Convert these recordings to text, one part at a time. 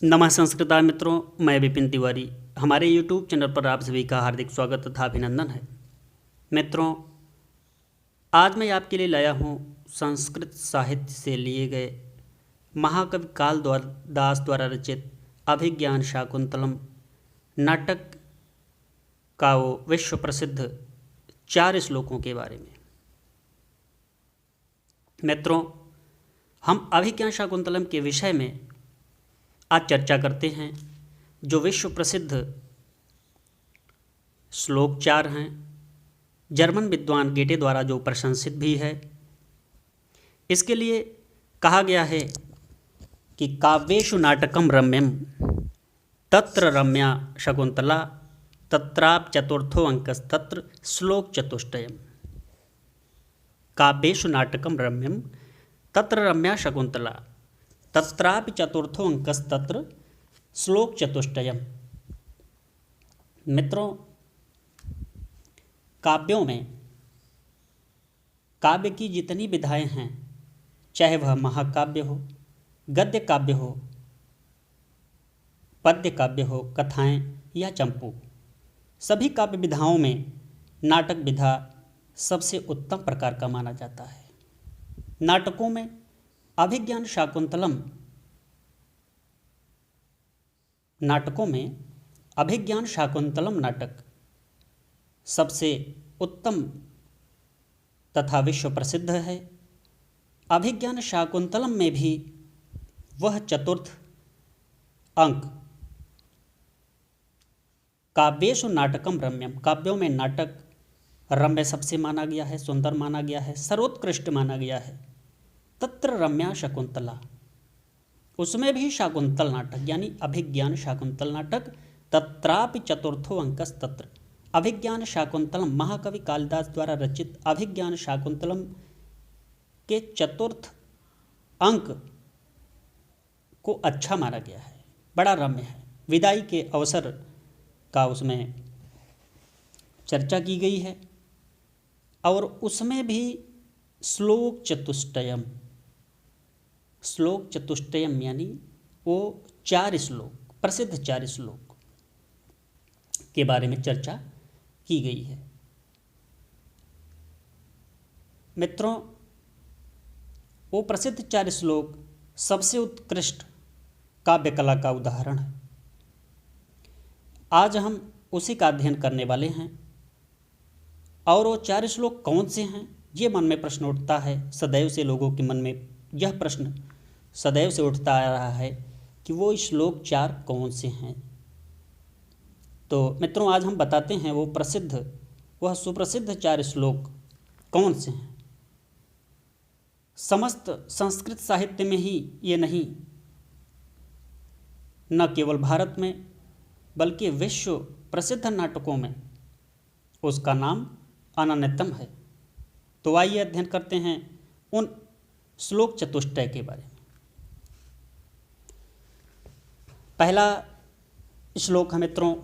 नमः संस्कृता मित्रों, मैं विपिन तिवारी। हमारे YouTube चैनल पर आप सभी का हार्दिक स्वागत तथा अभिनंदन है। मित्रों, आज मैं आपके लिए लाया हूँ संस्कृत साहित्य से लिए गए महाकवि कालिदास द्वारा रचित अभिज्ञान शाकुंतलम नाटक का वो विश्व प्रसिद्ध 4 श्लोकों के बारे में। मित्रों, हम अभिज्ञान शाकुंतलम के विषय में आज चर्चा करते हैं, जो विश्व प्रसिद्ध श्लोक 4 हैं। जर्मन विद्वान गेटे द्वारा जो प्रशंसित भी है। इसके लिए कहा गया है कि काव्येषु नाटकम रम्यम तत्र रम्या शकुंतला तत्राप चतुर्थो अंकस्तत्र श्लोक चतुष्टयम्। काव्येषु नाटकम रम्यम तत्र रम्या शकुंतला तत्रापि चतुर्थो अंकस्तत्र श्लोक चतुष्टयम्। मित्रों, काव्यों में काव्य की जितनी विधाएं हैं, चाहे वह महाकाव्य हो, गद्य काव्य हो, पद्य काव्य हो, कथाएं या चंपू, सभी काव्य विधाओं में नाटक विधा सबसे उत्तम प्रकार का माना जाता है। नाटकों में अभिज्ञान शाकुंतलम नाटक सबसे उत्तम तथा विश्व प्रसिद्ध है। अभिज्ञान शाकुंतलम में भी वह चतुर्थ अंक काव्येषु नाटकम रम्यम, काव्यों में नाटक रम्य सबसे माना गया है, सुंदर माना गया है, सर्वोत्कृष्ट माना गया है। तत्र रम्या शकुंतला, उसमें भी शाकुंतल नाटक यानी अभिज्ञान शाकुंतल नाटक। तत्रापि चतुर्थो अंकस्तत्र, अभिज्ञान शाकुंतलम महाकवि कालिदास द्वारा रचित अभिज्ञान शाकुंतलम के चतुर्थ अंक को अच्छा माना गया है, बड़ा रम्य है। विदाई के अवसर का उसमें चर्चा की गई है और उसमें भी श्लोक चतुष्टयम यानी वो 4 श्लोक, प्रसिद्ध 4 श्लोक के बारे में चर्चा की गई है। मित्रों, वो प्रसिद्ध 4 श्लोक सबसे उत्कृष्ट काव्य कला का उदाहरण है। आज हम उसी का अध्ययन करने वाले हैं। और वो 4 श्लोक कौन से हैं, ये मन में प्रश्न उठता है। सदैव से लोगों के मन में यह प्रश्न सदैव से उठता आ रहा है कि वो श्लोक 4 कौन से हैं। तो मित्रों, आज हम बताते हैं वह सुप्रसिद्ध 4 श्लोक कौन से हैं। समस्त संस्कृत साहित्य में ही ये नहीं, न केवल भारत में बल्कि विश्व प्रसिद्ध नाटकों में उसका नाम अनन्यतम है। तो आइए अध्ययन करते हैं उन श्लोक चतुष्टय के बारे में। पहला श्लोक है मित्रों,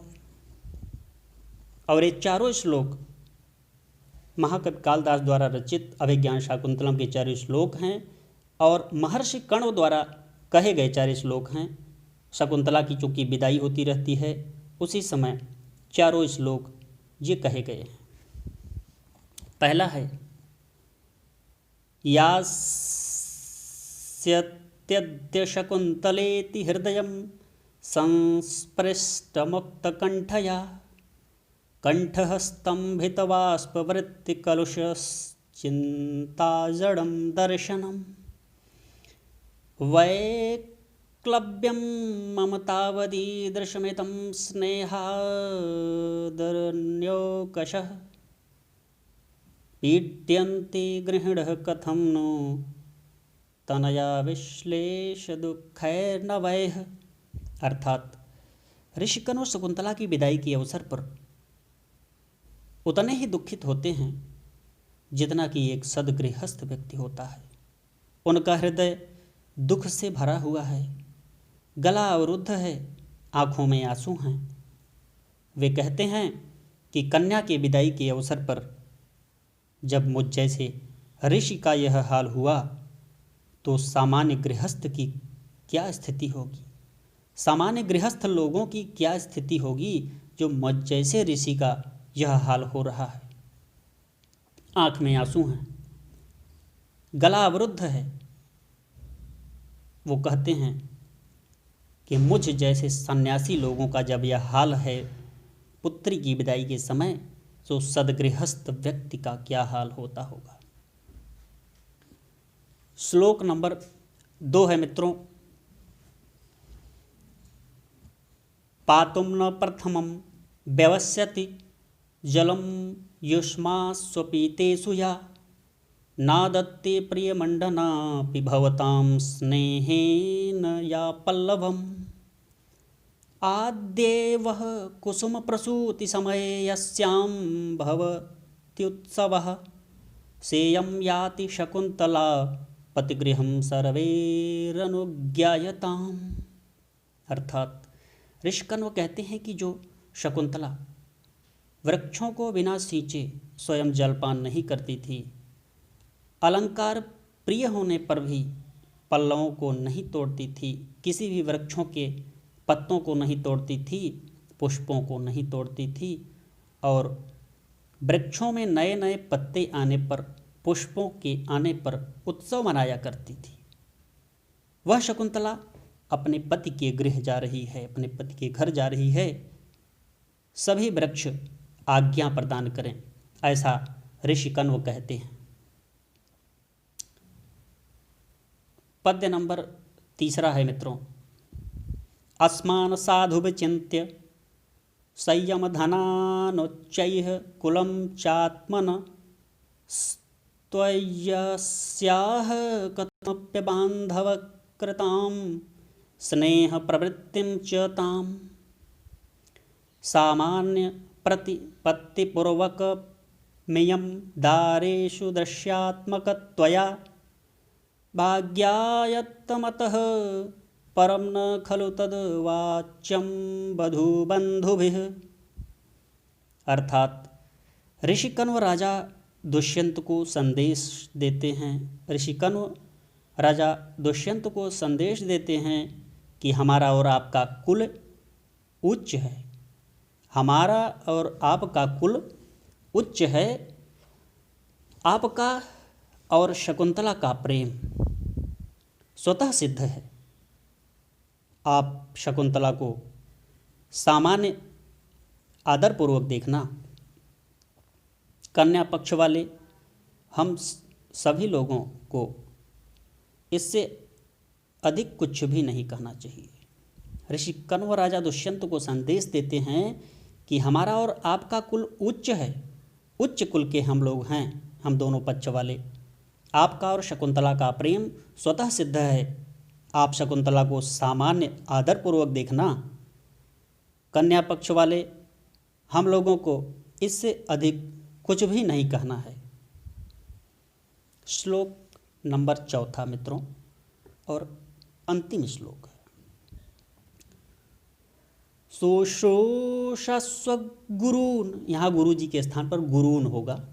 और ये 4 श्लोक महाकवि कालिदास द्वारा रचित अभिज्ञान शाकुंतलम के 4 श्लोक हैं और महर्षि कण्व द्वारा कहे गए 4 श्लोक हैं। शकुंतला की चूँकि विदाई होती रहती है, उसी समय 4 श्लोक ये कहे गए हैं। पहला है यास्यत्यद्य शकुंतलेति हृदयं संस्पृष्टमुक्तकण्ठया कण्ठस्तम्भितबाष्पवृत्तिकलुषश्चिन्ताजडं दर्शनम् वैक्लव्यं मम तावदीदृशमिदं स्नेहादरण्योकशः पीड्यन्ते गृहिणः कथं नो तनया विश्लेष दुःखैर्न वैः। अर्थात ऋषिगण और शकुंतला की विदाई के अवसर पर उतने ही दुखित होते हैं जितना कि एक सद्गृहस्थ व्यक्ति होता है। उनका हृदय दुख से भरा हुआ है, गला अवरुद्ध है, आँखों में आंसू हैं। वे कहते हैं कि कन्या के विदाई के अवसर पर जब मुझ जैसे ऋषि का यह हाल हुआ तो सामान्य गृहस्थ की क्या स्थिति होगी। सामान्य गृहस्थ लोगों की क्या स्थिति होगी जो मुझ जैसे ऋषि का यह हाल हो रहा है। आंख में आंसू हैं, गला अवरुद्ध है। वो कहते हैं कि मुझ जैसे सन्यासी लोगों का जब यह हाल है पुत्री की विदाई के समय, तो सदगृहस्थ व्यक्ति का क्या हाल होता होगा। श्लोक नंबर 2 है मित्रों। पातुम न प्रथमं व्यवस्यति जलम युष्मा स्वपीतेषु या नादत्ते प्रियमण्डना पिभवतां स्नेहेन या पल्लवम् आद्येवः कुसुमप्रसूतिसमये यस्यां भवत्युत्सवः सेयं याति शकुन्तला पतिगृहं सर्वैरनुज्ञायताम्। अर्थात ऋषिकण्व कहते हैं कि जो शकुंतला वृक्षों को बिना सींचे स्वयं जलपान नहीं करती थी, अलंकार प्रिय होने पर भी पल्लवों को नहीं तोड़ती थी, किसी भी वृक्षों के पत्तों को नहीं तोड़ती थी, पुष्पों को नहीं तोड़ती थी, और वृक्षों में नए नए पत्ते आने पर, पुष्पों के आने पर उत्सव मनाया करती थी। वह शकुंतला अपने पति के गृह जा रही है, अपने पति के घर जा रही है। सभी वृक्ष आज्ञा प्रदान करें, ऐसा ऋषिकण्व कहते हैं। पद्य नंबर 3 है मित्रों। अस्मान साधु विचिन्त्य संयमधनानुच्चैः कुलं चात्मन त्वय्यस्याः कथमप्यबान्धवकृतां स्नेहप्रवृत्तिं च ताम् सामान्य प्रतिपत्तिपूर्वकमियं दारेषु दृश्यात्मकत्वया भाग्यायत्तमतः परं न खलु तद् वाच्यं वधूबन्धुभिः। अर्थात ऋषिकण्व राजा दुष्यंत को संदेश देते हैं। ऋषिकण्व राजा दुष्यंत को संदेश देते हैं कि हमारा और आपका कुल उच्च है, हमारा और आपका कुल उच्च है। आपका और शकुंतला का प्रेम स्वतः सिद्ध है। आप शकुंतला को सामान्य आदरपूर्वक देखना। कन्या पक्ष वाले हम सभी लोगों को इससे अधिक कुछ भी नहीं कहना चाहिए। ऋषिकण्व राजा दुष्यंत को संदेश देते हैं कि हमारा और आपका कुल उच्च है, उच्च कुल के हम लोग हैं, हम दोनों पक्ष वाले। आपका और शकुंतला का प्रेम स्वतः सिद्ध है। आप शकुंतला को सामान्य आदरपूर्वक देखना। कन्या पक्ष वाले हम लोगों को इससे अधिक कुछ भी नहीं कहना है। श्लोक नंबर 4 मित्रों, और अंतिम श्लोक है। शुश्रूषस्व गुरून्, यहाँ गुरु जी के स्थान पर गुरून् होगा।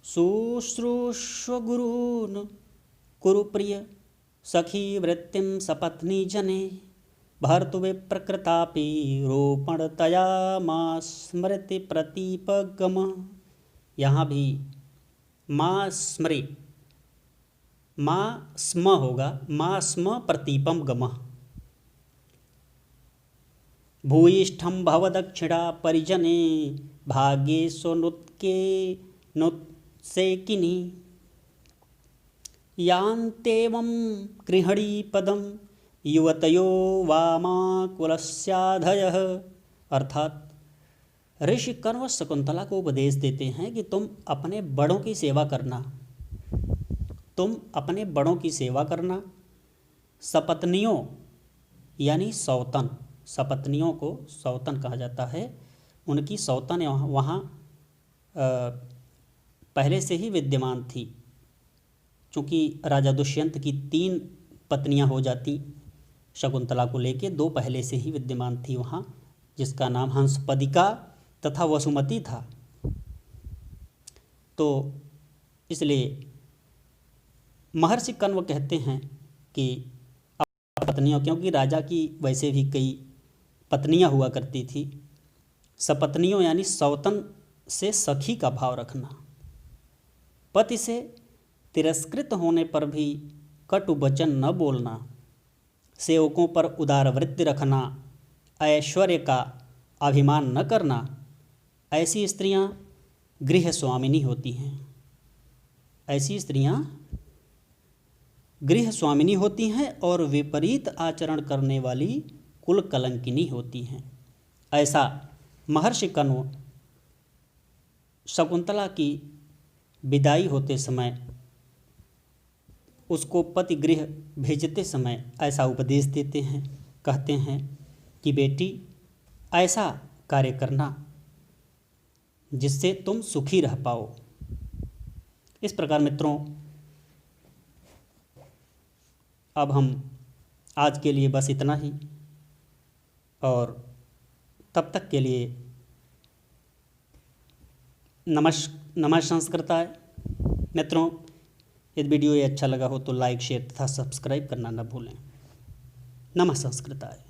शुश्रूषस्व गुरून् कुरु प्रिय सखी वृत्तिं सपत्नी जने भर्तुविप्रकृतापि रोपणतया मा स्मृति प्रतीपगम। यहाँ भी माँ स्मृ, माँ स्म होगा, माँ स्म प्रतीपम गम। भूयिष्ठं भवदक्षिणा परिजने भाग्ये स्वनुत्के नुत्सेकिनी यान्तेवं गृहिणी पदं युवतयो वामाकुलस्याधयः। अर्थात ऋषिकण्व शकुंतला को उपदेश देते हैं कि तुम अपने बड़ों की सेवा करना, तुम अपने बड़ों की सेवा करना। सपत्नियों यानी सौतन, सपत्नियों को सौतन कहा जाता है। उनकी सौतन वहाँ पहले से ही विद्यमान थी, चूँकि राजा दुष्यंत की 3 पत्नियां हो जाती शकुंतला को लेके, 2 पहले से ही विद्यमान थी वहाँ, जिसका नाम हंसपदिका तथा वसुमती था। तो इसलिए महर्षि कण्व कहते हैं कि सपत्नियों, क्योंकि राजा की वैसे भी कई पत्नियां हुआ करती थी। सपत्नियों यानी सौतन से सखी का भाव रखना। पति से तिरस्कृत होने पर भी कटु वचन न बोलना, सेवकों पर उदार वृत्ति रखना, ऐश्वर्य का अभिमान न करना, ऐसी स्त्रियां गृह स्वामिनी होती हैं। ऐसी स्त्रियां गृह स्वामिनी होती हैं और विपरीत आचरण करने वाली कुल कलंकिनी होती हैं। ऐसा महर्षि कण्व शकुंतला की विदाई होते समय उसको पति गृह भेजते समय ऐसा उपदेश देते हैं। कहते हैं कि बेटी, ऐसा कार्य करना जिससे तुम सुखी रह पाओ। इस प्रकार मित्रों, अब हम आज के लिए बस इतना ही, और तब तक के लिए नमः संस्कृताय। मित्रों, यदि वीडियो ये अच्छा लगा हो तो लाइक, शेयर तथा सब्सक्राइब करना न भूलें। नमः संस्कृताय।